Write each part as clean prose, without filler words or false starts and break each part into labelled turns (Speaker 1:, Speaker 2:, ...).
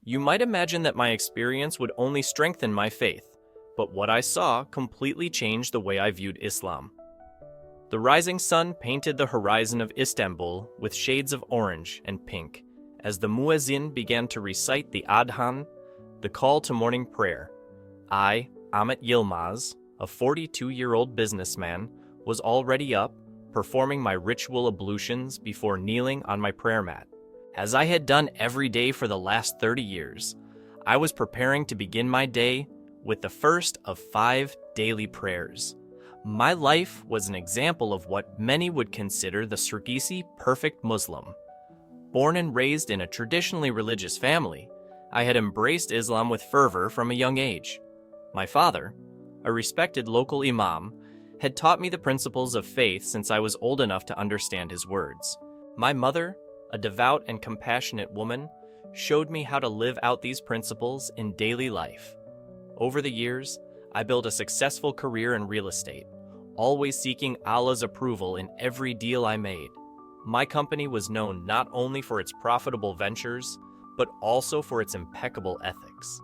Speaker 1: You might imagine that my experience would only strengthen my faith, but what I saw completely changed the way I viewed Islam. The rising sun painted the horizon of Istanbul with shades of orange and pink as the muezzin began to recite the Adhan, the call to morning prayer. I, Ahmet Yilmaz, a 42-year-old businessman, was already up, performing my ritual ablutions before kneeling on my prayer mat. As I had done every day for the last 30 years, I was preparing to begin my day with the first of 5 daily prayers. My life was an example of what many would consider the Surgisi perfect Muslim. Born and raised in a traditionally religious family, I had embraced Islam with fervor from a young age. My father, a respected local imam, had taught me the principles of faith since I was old enough to understand his words. My mother, a devout and compassionate woman, showed me how to live out these principles in daily life. Over the years, I built a successful career in real estate, always seeking Allah's approval in every deal I made. My company was known not only for its profitable ventures, but also for its impeccable ethics.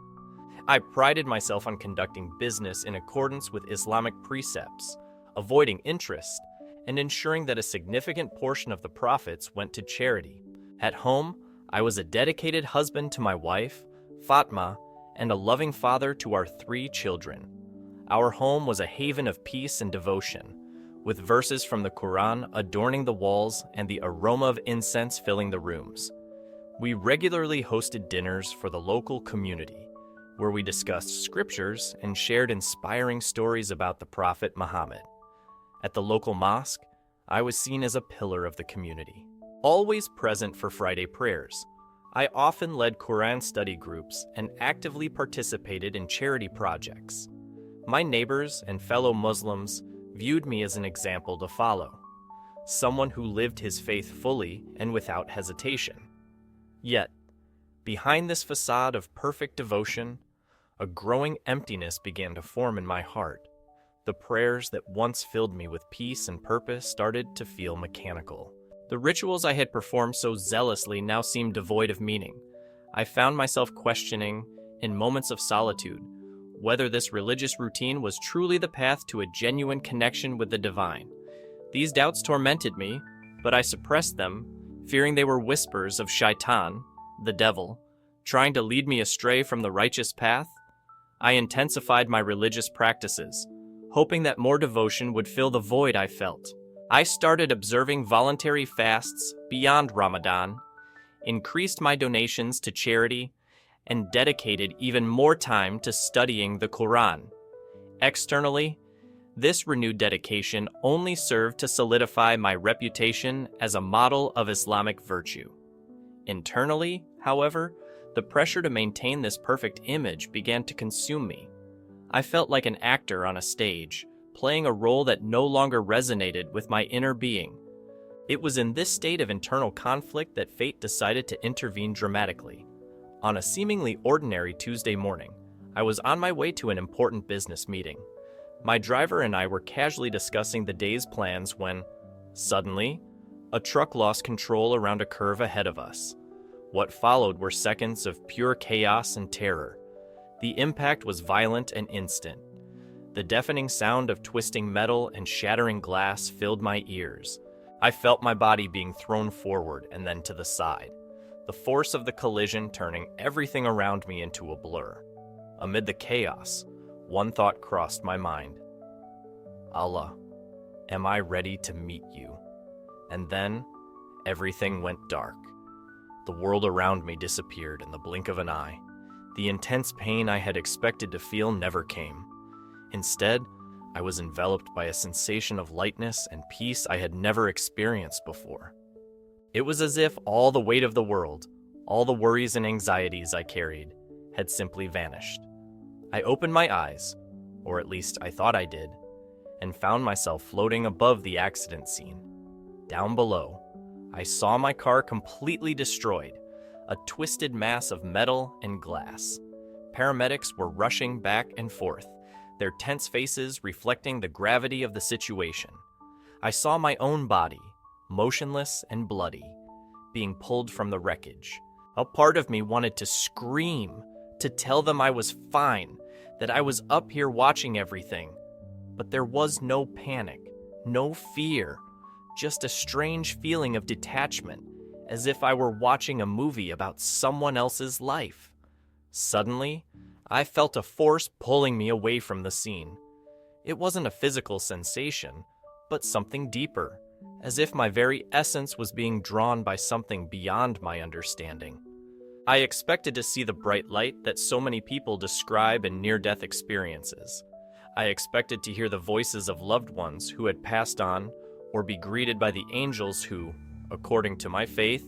Speaker 1: I prided myself on conducting business in accordance with Islamic precepts, avoiding interest, and ensuring that a significant portion of the profits went to charity. At home, I was a dedicated husband to my wife, Fatma, and a loving father to our 3 children. Our home was a haven of peace and devotion, with verses from the Quran adorning the walls and the aroma of incense filling the rooms. We regularly hosted dinners for the local community, where we discussed scriptures and shared inspiring stories about the Prophet Muhammad. At the local mosque, I was seen as a pillar of the community, always present for Friday prayers. I often led Quran study groups and actively participated in charity projects. My neighbors and fellow Muslims viewed me as an example to follow, someone who lived his faith fully and without hesitation. Yet, behind this facade of perfect devotion, a growing emptiness began to form in my heart. The prayers that once filled me with peace and purpose started to feel mechanical. The rituals I had performed so zealously now seemed devoid of meaning. I found myself questioning, in moments of solitude, whether this religious routine was truly the path to a genuine connection with the divine. These doubts tormented me, but I suppressed them, fearing they were whispers of Shaitan, the devil, trying to lead me astray from the righteous path. I intensified my religious practices, hoping that more devotion would fill the void I felt. I started observing voluntary fasts beyond Ramadan, increased my donations to charity, and dedicated even more time to studying the Quran. Externally, this renewed dedication only served to solidify my reputation as a model of Islamic virtue. Internally, however, the pressure to maintain this perfect image began to consume me. I felt like an actor on a stage, playing a role that no longer resonated with my inner being. It was in this state of internal conflict that fate decided to intervene dramatically. On a seemingly ordinary Tuesday morning, I was on my way to an important business meeting. My driver and I were casually discussing the day's plans when, suddenly, a truck lost control around a curve ahead of us. What followed were seconds of pure chaos and terror. The impact was violent and instant. The deafening sound of twisting metal and shattering glass filled my ears. I felt my body being thrown forward and then to the side, the force of the collision turning everything around me into a blur. Amid the chaos, one thought crossed my mind. Allah, am I ready to meet you? And then, everything went dark. The world around me disappeared in the blink of an eye. The intense pain I had expected to feel never came. Instead, I was enveloped by a sensation of lightness and peace I had never experienced before. It was as if all the weight of the world, all the worries and anxieties I carried, had simply vanished. I opened my eyes, or at least I thought I did, and found myself floating above the accident scene. Down below, I saw my car completely destroyed, a twisted mass of metal and glass. Paramedics were rushing back and forth, their tense faces reflecting the gravity of the situation. I saw my own body, motionless and bloody, being pulled from the wreckage. A part of me wanted to scream, to tell them I was fine, that I was up here watching everything. But there was no panic, no fear, just a strange feeling of detachment, as if I were watching a movie about someone else's life. Suddenly, I felt a force pulling me away from the scene. It wasn't a physical sensation, but something deeper, as if my very essence was being drawn by something beyond my understanding. I expected to see the bright light that so many people describe in near-death experiences. I expected to hear the voices of loved ones who had passed on, or be greeted by the angels who, according to my faith,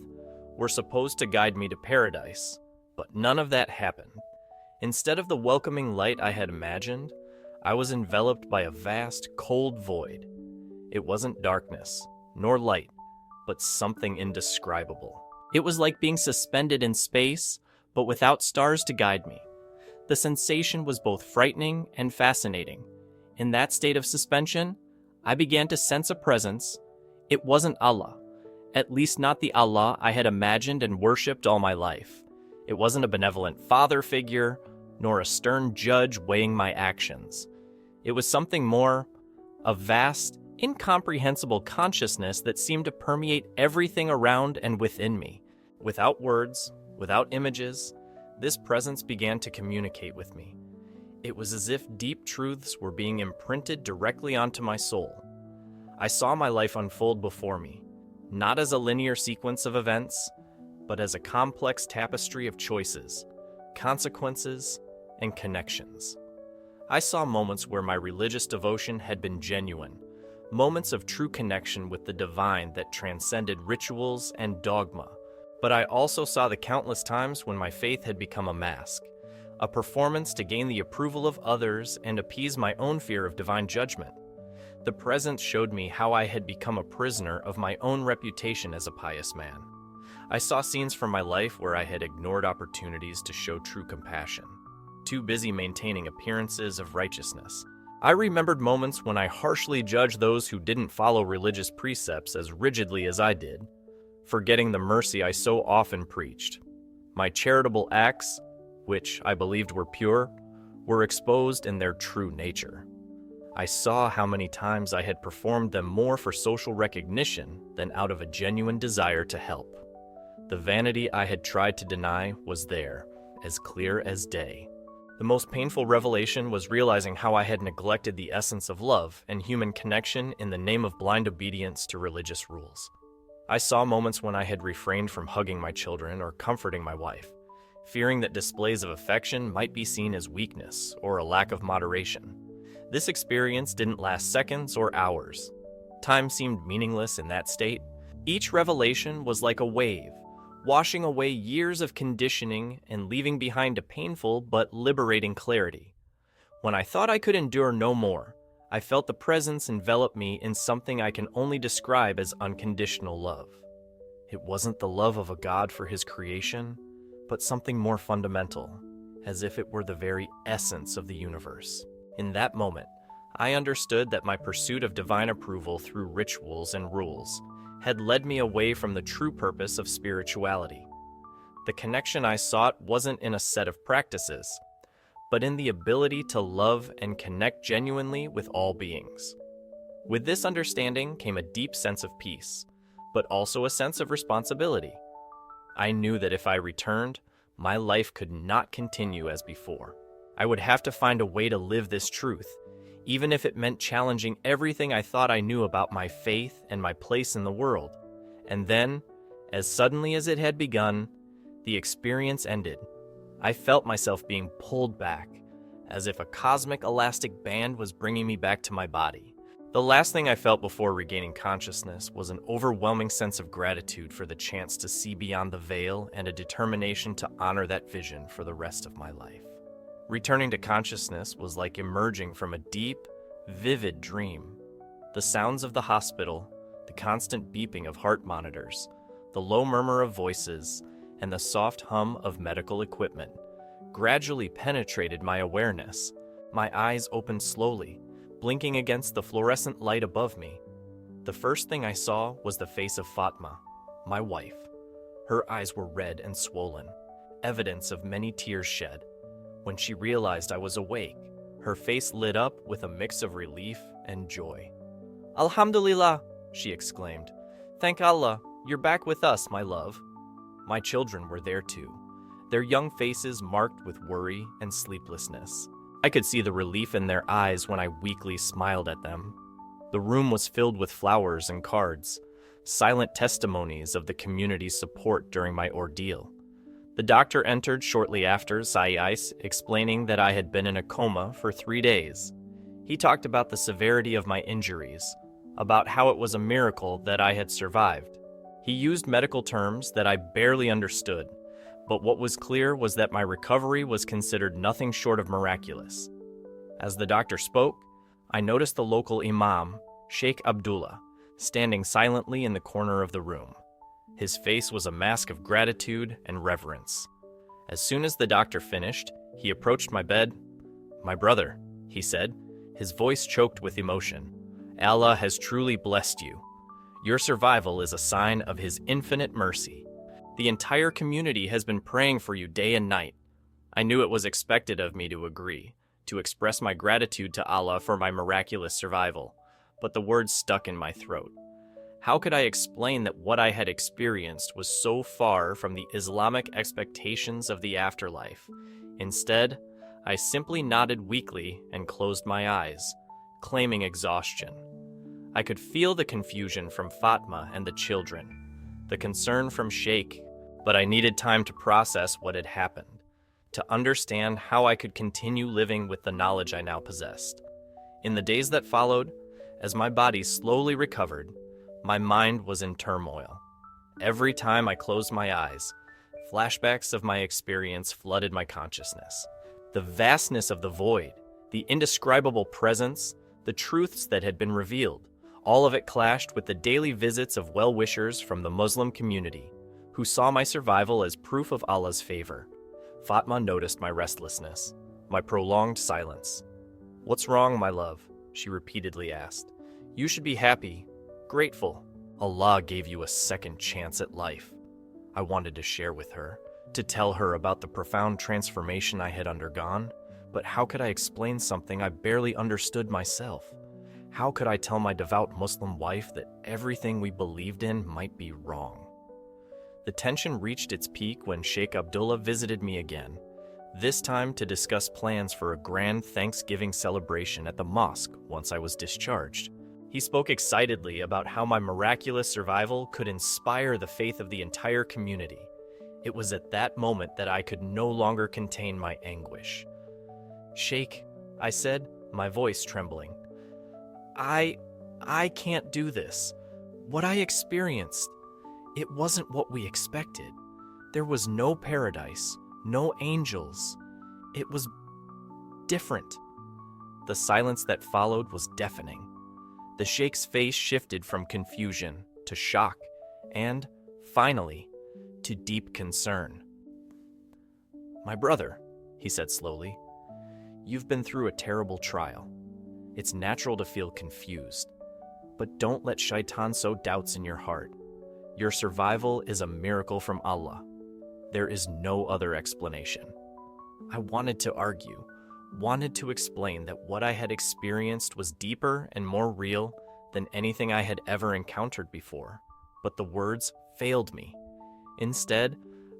Speaker 1: were supposed to guide me to paradise. But none of that happened. Instead of the welcoming light I had imagined, I was enveloped by a vast, cold void. It wasn't darkness, nor light, but something indescribable. It was like being suspended in space, but without stars to guide me. The sensation was both frightening and fascinating. In that state of suspension, I began to sense a presence. It wasn't Allah, at least not the Allah I had imagined and worshipped all my life. It wasn't a benevolent father figure, nor a stern judge weighing my actions. It was something more, a vast, incomprehensible consciousness that seemed to permeate everything around and within me. Without words, without images, this presence began to communicate with me. It was as if deep truths were being imprinted directly onto my soul. I saw my life unfold before me, not as a linear sequence of events, but as a complex tapestry of choices, consequences, and connections. I saw moments where my religious devotion had been genuine, moments of true connection with the divine that transcended rituals and dogma. But I also saw the countless times when my faith had become a mask, a performance to gain the approval of others and appease my own fear of divine judgment. The presence showed me how I had become a prisoner of my own reputation as a pious man. I saw scenes from my life where I had ignored opportunities to show true compassion, too busy maintaining appearances of righteousness. I remembered moments when I harshly judged those who didn't follow religious precepts as rigidly as I did, forgetting the mercy I so often preached. My charitable acts, which I believed were pure, were exposed in their true nature. I saw how many times I had performed them more for social recognition than out of a genuine desire to help. The vanity I had tried to deny was there, as clear as day. The most painful revelation was realizing how I had neglected the essence of love and human connection in the name of blind obedience to religious rules. I saw moments when I had refrained from hugging my children or comforting my wife, fearing that displays of affection might be seen as weakness or a lack of moderation. This experience didn't last seconds or hours. Time seemed meaningless in that state. Each revelation was like a wave, washing away years of conditioning and leaving behind a painful but liberating clarity. When I thought I could endure no more, I felt the presence envelop me in something I can only describe as unconditional love. It wasn't the love of a God for his creation, but something more fundamental, as if it were the very essence of the universe. In that moment, I understood that my pursuit of divine approval through rituals and rules had led me away from the true purpose of spirituality. The connection I sought wasn't in a set of practices, but in the ability to love and connect genuinely with all beings. With this understanding came a deep sense of peace, but also a sense of responsibility. I knew that if I returned, my life could not continue as before. I would have to find a way to live this truth, even if it meant challenging everything I thought I knew about my faith and my place in the world. And then, as suddenly as it had begun, the experience ended. I felt myself being pulled back, as if a cosmic elastic band was bringing me back to my body. The last thing I felt before regaining consciousness was an overwhelming sense of gratitude for the chance to see beyond the veil and a determination to honor that vision for the rest of my life. Returning to consciousness was like emerging from a deep, vivid dream. The sounds of the hospital, the constant beeping of heart monitors, the low murmur of voices, and the soft hum of medical equipment gradually penetrated my awareness. My eyes opened slowly, blinking against the fluorescent light above me. The first thing I saw was the face of Fatma, my wife. Her eyes were red and swollen, evidence of many tears shed. When she realized I was awake, her face lit up with a mix of relief and joy. "Alhamdulillah," she exclaimed. "Thank Allah, you're back with us, my love." My children were there too, their young faces marked with worry and sleeplessness. I could see the relief in their eyes when I weakly smiled at them. The room was filled with flowers and cards, silent testimonies of the community's support during my ordeal. The doctor entered shortly after, Sayais, explaining that I had been in a coma for 3 days. He talked about the severity of my injuries, about how it was a miracle that I had survived. He used medical terms that I barely understood, but what was clear was that my recovery was considered nothing short of miraculous. As the doctor spoke, I noticed the local imam, Sheikh Abdullah, standing silently in the corner of the room. His face was a mask of gratitude and reverence. As soon as the doctor finished, he approached my bed. "My brother," he said, his voice choked with emotion, "Allah has truly blessed you. Your survival is a sign of His infinite mercy. The entire community has been praying for you day and night." I knew it was expected of me to agree, to express my gratitude to Allah for my miraculous survival, but the words stuck in my throat. How could I explain that what I had experienced was so far from the Islamic expectations of the afterlife? Instead, I simply nodded weakly and closed my eyes, claiming exhaustion. I could feel the confusion from Fatma and the children, the concern from Sheikh, but I needed time to process what had happened, to understand how I could continue living with the knowledge I now possessed. In the days that followed, as my body slowly recovered, my mind was in turmoil. Every time I closed my eyes, flashbacks of my experience flooded my consciousness. The vastness of the void, the indescribable presence, the truths that had been revealed, all of it clashed with the daily visits of well-wishers from the Muslim community, who saw my survival as proof of Allah's favor. Fatma noticed my restlessness, my prolonged silence. "What's wrong, my love?" she repeatedly asked. "You should be happy, grateful. Allah gave you a second chance at life." I wanted to share with her, to tell her about the profound transformation I had undergone, but how could I explain something I barely understood myself? How could I tell my devout Muslim wife that everything we believed in might be wrong? The tension reached its peak when Sheikh Abdullah visited me again, this time to discuss plans for a grand Thanksgiving celebration at the mosque once I was discharged. He spoke excitedly about how my miraculous survival could inspire the faith of the entire community. It was at that moment that I could no longer contain my anguish. "Sheikh," I said, my voice trembling, I can't do this. What I experienced, it wasn't what we expected. There was no paradise, no angels. It was different." The silence that followed was deafening. The Sheikh's face shifted from confusion to shock and, finally, to deep concern. "My brother," he said slowly, "you've been through a terrible trial. It's natural to feel confused, but don't let Shaitan sow doubts in your heart. Your survival is a miracle from Allah. There is no other explanation." I wanted to argue, wanted to explain that what I had experienced was deeper and more real than anything I had ever encountered before, but the words failed me. Instead,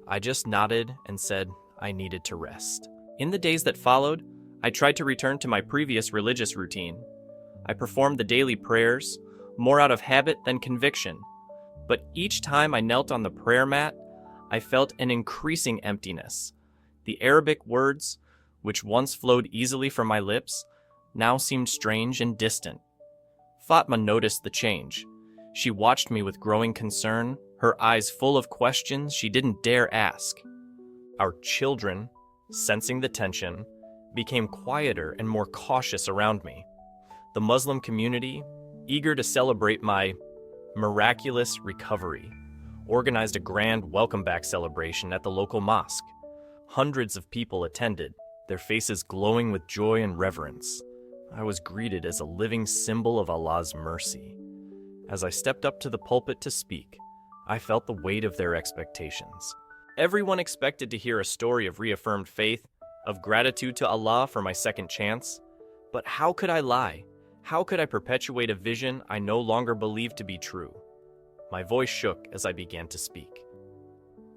Speaker 1: I just nodded and said I needed to rest. In the days that followed, I tried to return to my previous religious routine. I performed the daily prayers, more out of habit than conviction, but each time I knelt on the prayer mat, I felt an increasing emptiness. The Arabic words, which once flowed easily from my lips, now seemed strange and distant. Fatma noticed the change. She watched me with growing concern, her eyes full of questions she didn't dare ask. Our children, sensing the tension, became quieter and more cautious around me. The Muslim community, eager to celebrate my miraculous recovery, organized a grand welcome-back celebration at the local mosque. Hundreds of people attended, their faces glowing with joy and reverence. I was greeted as a living symbol of Allah's mercy. As I stepped up to the pulpit to speak, I felt the weight of their expectations. Everyone expected to hear a story of reaffirmed faith, of gratitude to Allah for my second chance. But how could I lie? How could I perpetuate a vision I no longer believed to be true? My voice shook as I began to speak.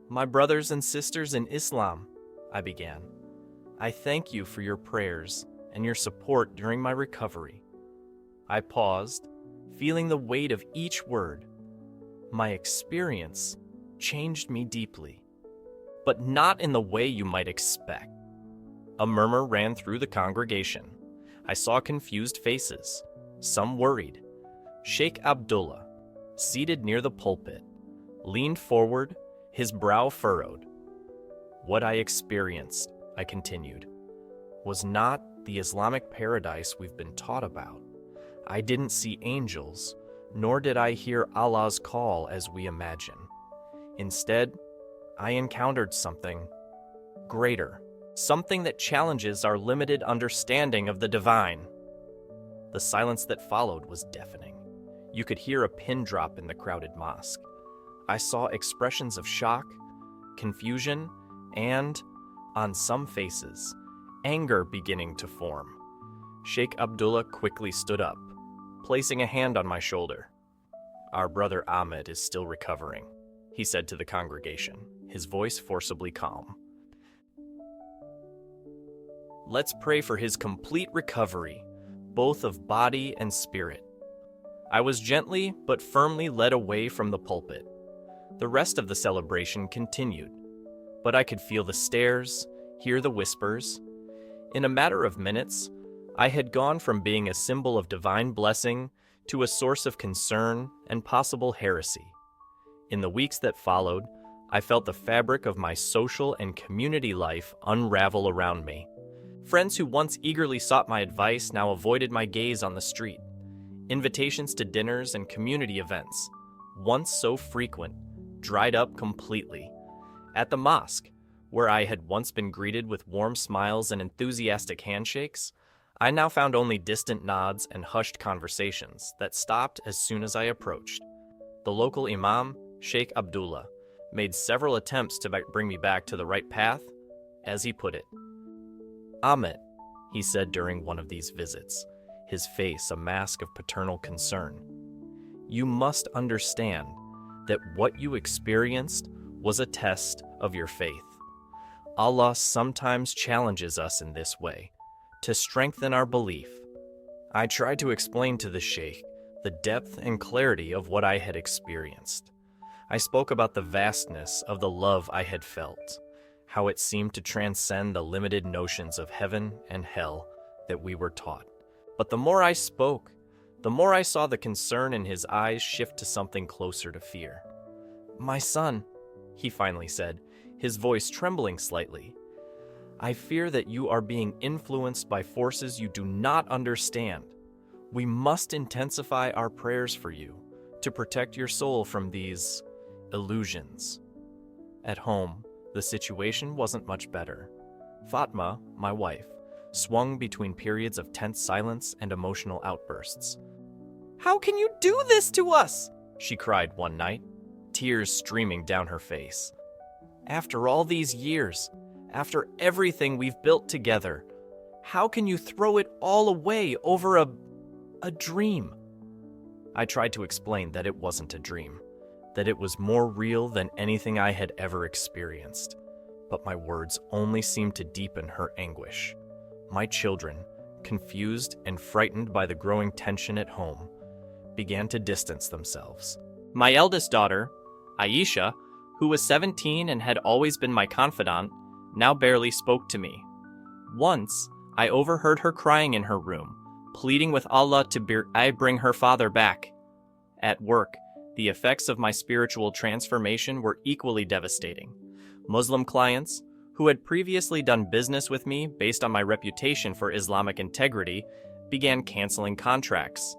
Speaker 1: My brothers and sisters in Islam, I began, I thank you for your prayers and your support during my recovery. I paused, feeling the weight of each word. My experience changed me deeply, but not in the way you might expect. A murmur ran through the congregation. I saw confused faces, some worried. Sheikh Abdullah, seated near the pulpit, leaned forward, his brow furrowed. What I experienced, I continued, was not the Islamic paradise we've been taught about. I didn't see angels, nor did I hear Allah's call as we imagine. Instead, I encountered something greater, something that challenges our limited understanding of the divine. The silence that followed was deafening. You could hear a pin drop in the crowded mosque. I saw expressions of shock, confusion, and, on some faces, anger beginning to form. Sheikh Abdullah quickly stood up, placing a hand on my shoulder. Our brother Ahmed is still recovering, he said to the congregation, his voice forcibly calm. Let's pray for his complete recovery, both of body and spirit. I was gently but firmly led away from the pulpit. The rest of the celebration continued, but I could feel the stares, hear the whispers. In a matter of minutes, I had gone from being a symbol of divine blessing to a source of concern and possible heresy. In the weeks that followed, I felt the fabric of my social and community life unravel around me. Friends who once eagerly sought my advice now avoided my gaze on the street. Invitations to dinners and community events, once so frequent, dried up completely. At the mosque, where I had once been greeted with warm smiles and enthusiastic handshakes, I now found only distant nods and hushed conversations that stopped as soon as I approached. The local imam, Sheikh Abdullah, made several attempts to bring me back to the right path, as he put it. Ahmed, he said during one of these visits, his face a mask of paternal concern. You must understand that what you experienced was a test of your faith. Allah sometimes challenges us in this way, to strengthen our belief. I tried to explain to the sheikh the depth and clarity of what I had experienced. I spoke about the vastness of the love I had felt, how it seemed to transcend the limited notions of heaven and hell that we were taught. But the more I spoke, the more I saw the concern in his eyes shift to something closer to fear. My son, he finally said, his voice trembling slightly, I fear that you are being influenced by forces you do not understand. We must intensify our prayers for you to protect your soul from these illusions. At home, the situation wasn't much better. Fatma, my wife, swung between periods of tense silence and emotional outbursts. How can you do this to us? She cried one night, tears streaming down her face. After all these years, after everything we've built together, how can you throw it all away over a dream? I tried to explain that it wasn't a dream, that it was more real than anything I had ever experienced. But my words only seemed to deepen her anguish. My children, confused and frightened by the growing tension at home, began to distance themselves. My eldest daughter, Aisha, who was 17 and had always been my confidant, now barely spoke to me. Once, I overheard her crying in her room, pleading with Allah to bring her father back. At work, the effects of my spiritual transformation were equally devastating. Muslim clients, who had previously done business with me based on my reputation for Islamic integrity, began canceling contracts.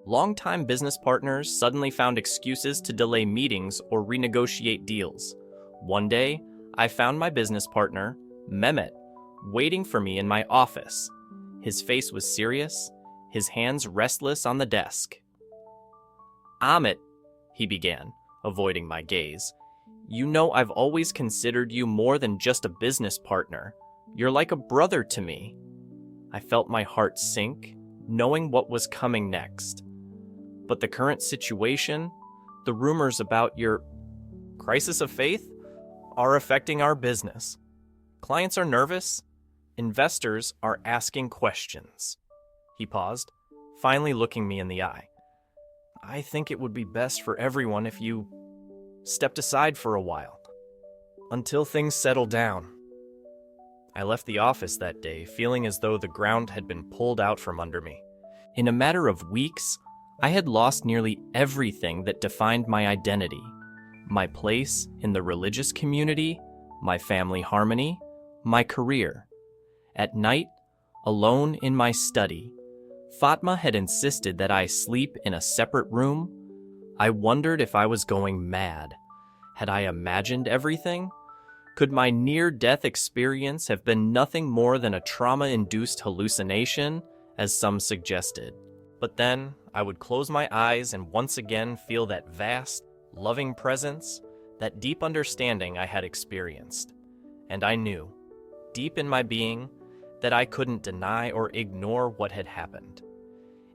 Speaker 1: Longtime business partners suddenly found excuses to delay meetings or renegotiate deals. One day, I found my business partner, Mehmet, waiting for me in my office. His face was serious, his hands restless on the desk. Ahmet, he began, avoiding my gaze. "You know I've always considered you more than just a business partner. You're like a brother to me." I felt my heart sink, knowing what was coming next. "But the current situation, the rumors about your crisis of faith, are affecting our business. Clients are nervous. Investors are asking questions." He paused, finally looking me in the eye. "I think it would be best for everyone if you stepped aside for a while, until things settle down." I left the office that day feeling as though the ground had been pulled out from under me. In a matter of weeks, I had lost nearly everything that defined my identity: my place in the religious community, my family harmony, my career. At night, alone in my study, Fatma had insisted that I sleep in a separate room. I wondered if I was going mad. Had I imagined everything? Could my near-death experience have been nothing more than a trauma-induced hallucination, as some suggested? But then, I would close my eyes and once again feel that vast, loving presence, that deep understanding I had experienced. And I knew, deep in my being, that I couldn't deny or ignore what had happened.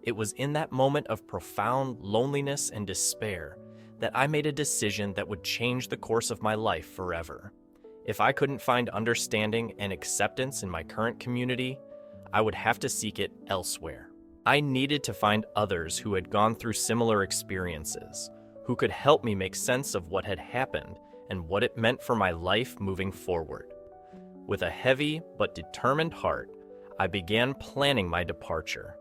Speaker 1: It was in that moment of profound loneliness and despair that I made a decision that would change the course of my life forever. If I couldn't find understanding and acceptance in my current community, I would have to seek it elsewhere. I needed to find others who had gone through similar experiences, who could help me make sense of what had happened and what it meant for my life moving forward. With a heavy but determined heart, I began planning my departure.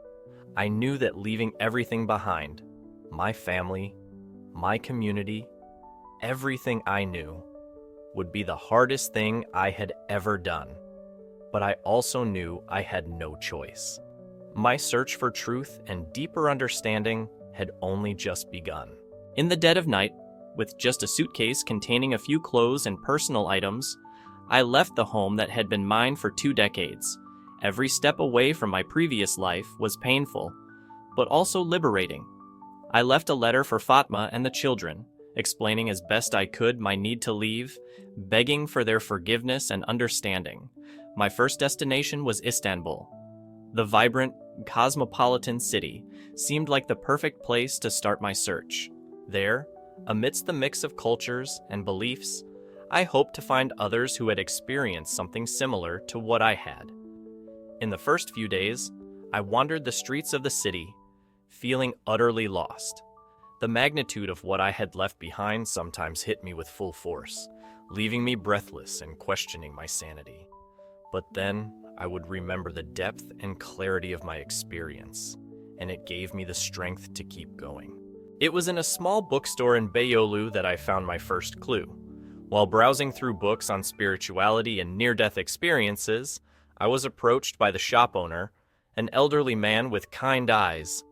Speaker 1: I knew that leaving everything behind, my family, my community, everything I knew, would be the hardest thing I had ever done. But I also knew I had no choice. My search for truth and deeper understanding had only just begun. In the dead of night, with just a suitcase containing a few clothes and personal items, I left the home that had been mine for 2 decades. Every step away from my previous life was painful, but also liberating. I left a letter for Fatma and the children, explaining as best I could my need to leave, begging for their forgiveness and understanding. My first destination was Istanbul. The vibrant, cosmopolitan city seemed like the perfect place to start my search. There, amidst the mix of cultures and beliefs, I hoped to find others who had experienced something similar to what I had. In the first few days, I wandered the streets of the city, feeling utterly lost. The magnitude of what I had left behind sometimes hit me with full force, leaving me breathless and questioning my sanity. But then I would remember the depth and clarity of my experience, and it gave me the strength to keep going. It was in a small bookstore in Beyoğlu that I found my first clue. While browsing through books on spirituality and near-death experiences, I was approached by the shop owner, an elderly man with kind eyes.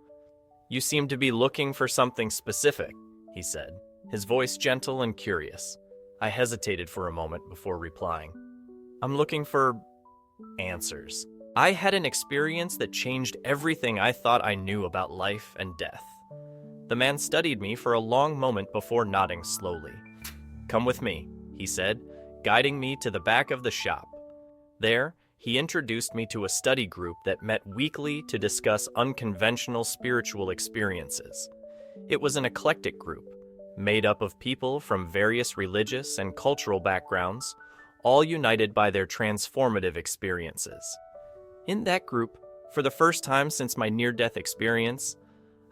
Speaker 1: "You seem to be looking for something specific," he said, his voice gentle and curious. I hesitated for a moment before replying. "I'm looking for answers." I had an experience that changed everything I thought I knew about life and death. The man studied me for a long moment before nodding slowly. "Come with me," he said, guiding me to the back of the shop. There, he introduced me to a study group that met weekly to discuss unconventional spiritual experiences. It was an eclectic group, made up of people from various religious and cultural backgrounds, all united by their transformative experiences. In that group, for the first time since my near-death experience,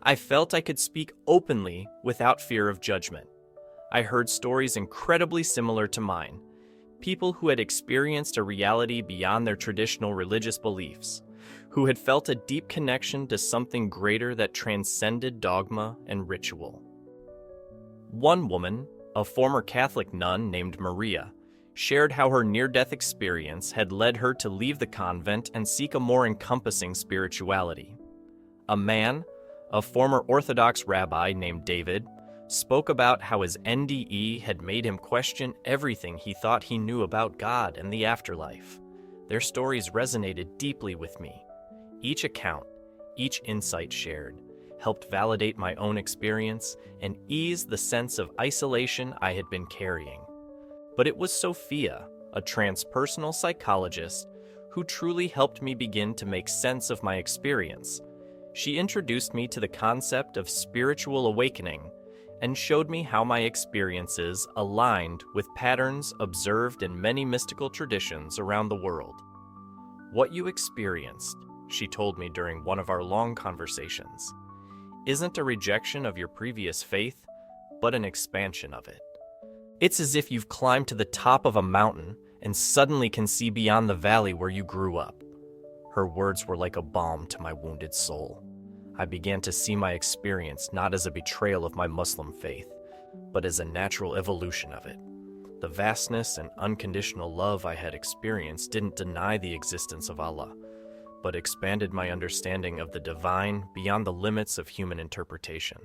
Speaker 1: I felt I could speak openly without fear of judgment. I heard stories incredibly similar to mine, people who had experienced a reality beyond their traditional religious beliefs, who had felt a deep connection to something greater that transcended dogma and ritual. One woman, a former Catholic nun named Maria, shared how her near-death experience had led her to leave the convent and seek a more encompassing spirituality. A man, a former Orthodox rabbi named David, spoke about how his NDE had made him question everything he thought he knew about God and the afterlife. Their stories resonated deeply with me. Each account, each insight shared, helped validate my own experience and ease the sense of isolation I had been carrying. But it was Sophia, a transpersonal psychologist, who truly helped me begin to make sense of my experience. She introduced me to the concept of spiritual awakening and showed me how my experiences aligned with patterns observed in many mystical traditions around the world. What you experienced, she told me during one of our long conversations, isn't a rejection of your previous faith, but an expansion of it. It's as if you've climbed to the top of a mountain and suddenly can see beyond the valley where you grew up. Her words were like a balm to my wounded soul. I began to see my experience not as a betrayal of my Muslim faith, but as a natural evolution of it. The vastness and unconditional love I had experienced didn't deny the existence of Allah, but expanded my understanding of the divine beyond the limits of human interpretation.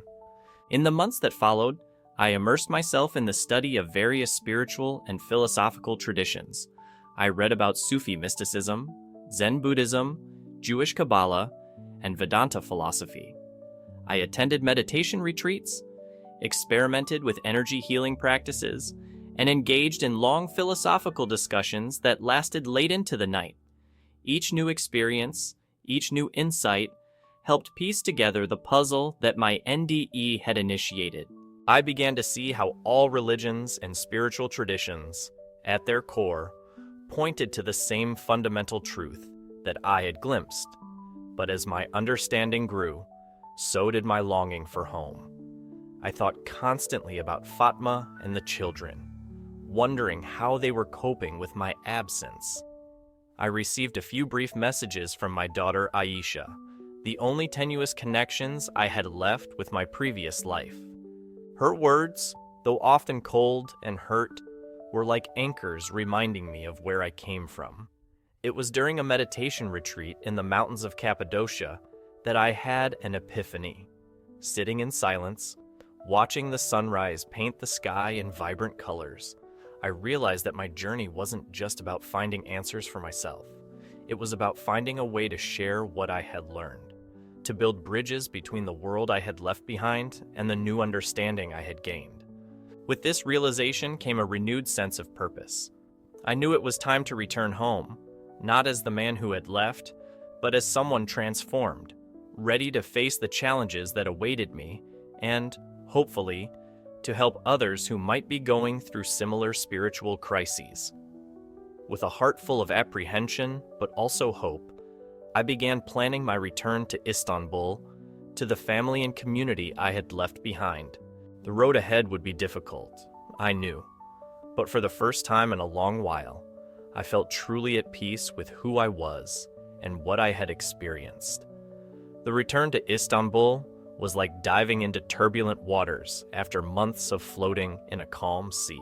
Speaker 1: In the months that followed, I immersed myself in the study of various spiritual and philosophical traditions. I read about Sufi mysticism, Zen Buddhism, Jewish Kabbalah, and Vedanta philosophy. I attended meditation retreats, experimented with energy healing practices, and engaged in long philosophical discussions that lasted late into the night. Each new experience, each new insight, helped piece together the puzzle that my NDE had initiated. I began to see how all religions and spiritual traditions, at their core, pointed to the same fundamental truth that I had glimpsed. But as my understanding grew, so did my longing for home. I thought constantly about Fatma and the children, wondering how they were coping with my absence. I received a few brief messages from my daughter Aisha, the only tenuous connections I had left with my previous life. Her words, though often cold and hurt, were like anchors reminding me of where I came from. It was during a meditation retreat in the mountains of Cappadocia that I had an epiphany. Sitting in silence, watching the sunrise paint the sky in vibrant colors, I realized that my journey wasn't just about finding answers for myself. It was about finding a way to share what I had learned, to build bridges between the world I had left behind and the new understanding I had gained. With this realization came a renewed sense of purpose. I knew it was time to return home, not as the man who had left, but as someone transformed, ready to face the challenges that awaited me and, hopefully, to help others who might be going through similar spiritual crises. With a heart full of apprehension, but also hope, I began planning my return to Istanbul, to the family and community I had left behind. The road ahead would be difficult, I knew, but for the first time in a long while, I felt truly at peace with who I was and what I had experienced. The return to Istanbul was like diving into turbulent waters after months of floating in a calm sea.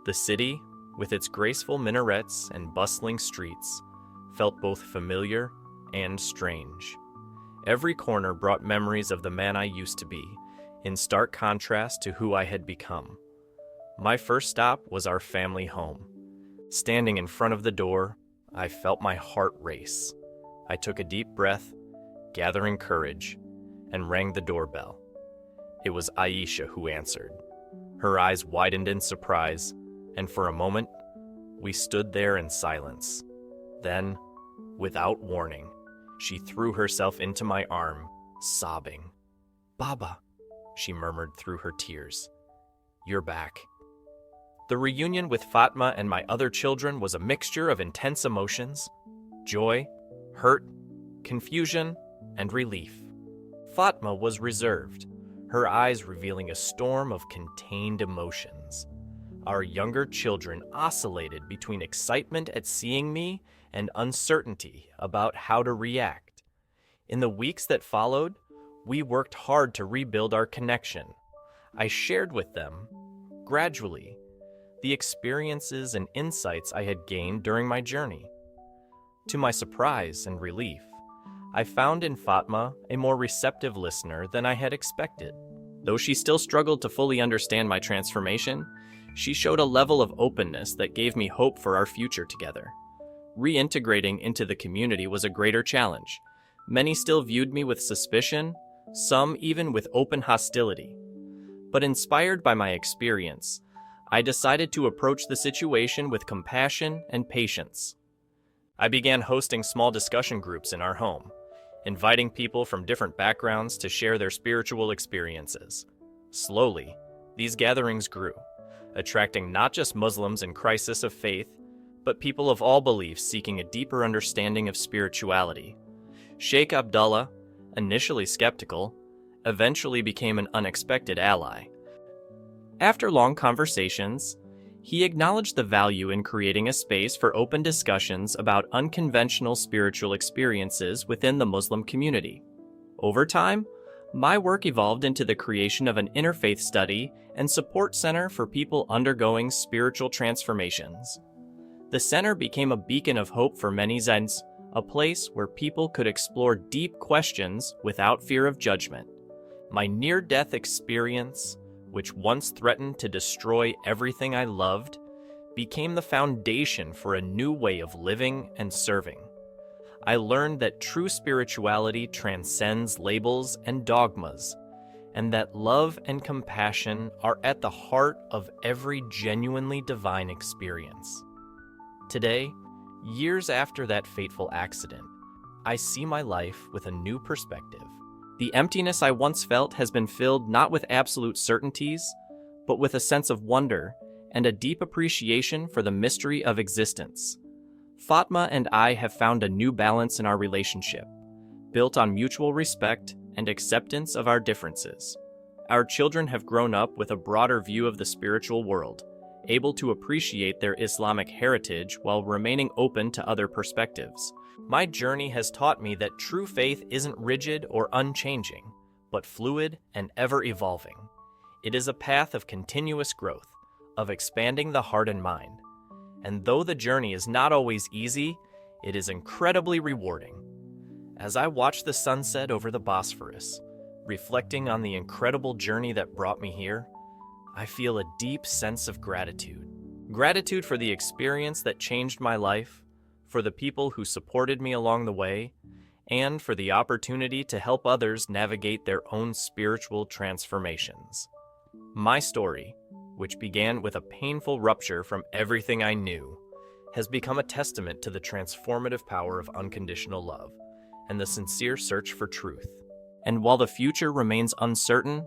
Speaker 1: The city, with its graceful minarets and bustling streets, felt both familiar and strange. Every corner brought memories of the man I used to be, in stark contrast to who I had become. My first stop was our family home. Standing in front of the door, I felt my heart race. I took a deep breath, gathering courage, and rang the doorbell. It was Aisha who answered. Her eyes widened in surprise, and for a moment, we stood there in silence. Then, without warning, she threw herself into my arm, sobbing. "Baba," she murmured through her tears, "you're back." The reunion with Fatma and my other children was a mixture of intense emotions: joy, hurt, confusion, and relief. Fatma was reserved, her eyes revealing a storm of contained emotions. Our younger children oscillated between excitement at seeing me and uncertainty about how to react. In the weeks that followed, we worked hard to rebuild our connection. I shared with them, gradually, the experiences and insights I had gained during my journey. To my surprise and relief, I found in Fatma a more receptive listener than I had expected. Though she still struggled to fully understand my transformation, she showed a level of openness that gave me hope for our future together. Reintegrating into the community was a greater challenge. Many still viewed me with suspicion, some even with open hostility. But inspired by my experience, I decided to approach the situation with compassion and patience. I began hosting small discussion groups in our home, inviting people from different backgrounds to share their spiritual experiences. Slowly, these gatherings grew, attracting not just Muslims in crisis of faith, but people of all beliefs seeking a deeper understanding of spirituality. Sheikh Abdullah, initially skeptical, eventually became an unexpected ally. After long conversations, he acknowledged the value in creating a space for open discussions about unconventional spiritual experiences within the Muslim community. Over time, my work evolved into the creation of an interfaith study and support center for people undergoing spiritual transformations. The center became a beacon of hope for many Zens, a place where people could explore deep questions without fear of judgment. My near-death experience, which once threatened to destroy everything I loved, became the foundation for a new way of living and serving. I learned that true spirituality transcends labels and dogmas, and that love and compassion are at the heart of every genuinely divine experience. Today, years after that fateful accident, I see my life with a new perspective. The emptiness I once felt has been filled not with absolute certainties, but with a sense of wonder and a deep appreciation for the mystery of existence. Fatma and I have found a new balance in our relationship, built on mutual respect and acceptance of our differences. Our children have grown up with a broader view of the spiritual world, able to appreciate their Islamic heritage while remaining open to other perspectives. My journey has taught me that true faith isn't rigid or unchanging, but fluid and ever-evolving. It is a path of continuous growth, of expanding the heart and mind. And though the journey is not always easy, it is incredibly rewarding. As I watch the sunset over the Bosphorus, reflecting on the incredible journey that brought me here, I feel a deep sense of gratitude. Gratitude for the experience that changed my life, for the people who supported me along the way, and for the opportunity to help others navigate their own spiritual transformations. My story, which began with a painful rupture from everything I knew, has become a testament to the transformative power of unconditional love and the sincere search for truth. And while the future remains uncertain,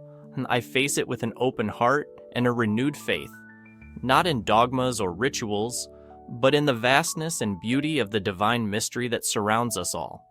Speaker 1: I face it with an open heart and a renewed faith, not in dogmas or rituals, but in the vastness and beauty of the divine mystery that surrounds us all.